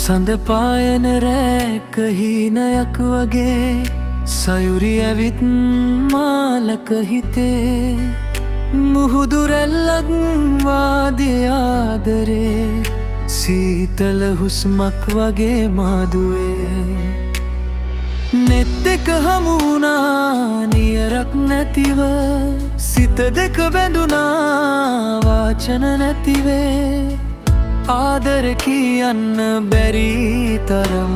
සඳ පායන රැක හීනයක් වගේ සයුරි ඇවිත් මාලක හිතේ මුහුදු රැල්ලක් වාදිය ආදරේ සීතල හුස්මක් වගේ මාදුවේ නෙත් දෙක හමුුණා නියරක් නැතිව සිත දෙක බැඳුනා වාචන නැතිවේ ආදර කියන්න බැරි තරම්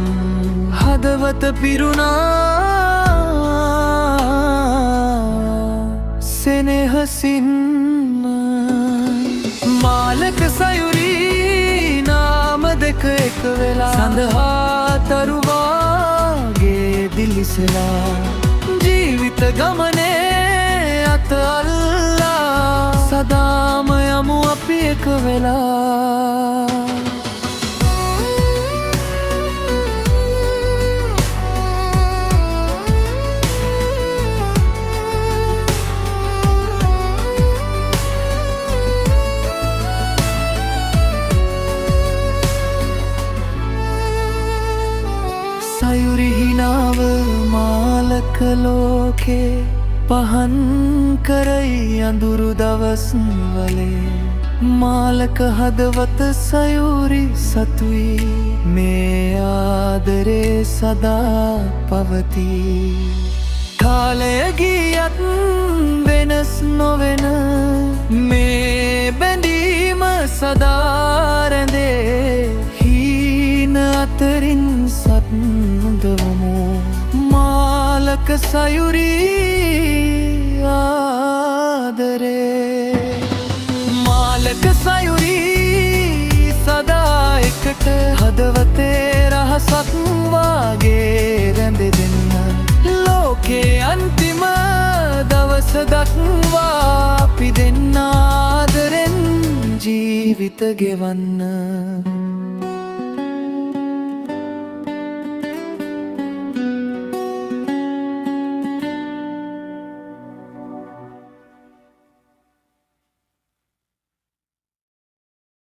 හදවත පිරුණා සෙනෙහසින්ම මාලක සයුරි නාම දෙක එක වෙලා සඳහා තරුවාගේ දිලිසලා ජීවිත ගමනේ අත අල්ලා සදාම යමු අපි එක වෙලා සයුරි හිනාව මාලක ලෝකේ පහන් කරයි අඳුරු දවස් වලේ මාලක හදවත සයුරි සතුයි මේ ආදරේ සදා පවතී කාලය ගියත් වෙනස් නොවෙන මේ බැඳීම සදා රැඳේ හීන අතරින් සත්දවමු මාලක සයුරි ආදරේ මාලක සයුරි සදා එකට හදවතේ රහසක් වාගේ රැඳෙන්න ලෝකේ අන්තිම දවස දක්වා අපි දෙන්න ආදරෙන් ජීවිත ගෙවන්න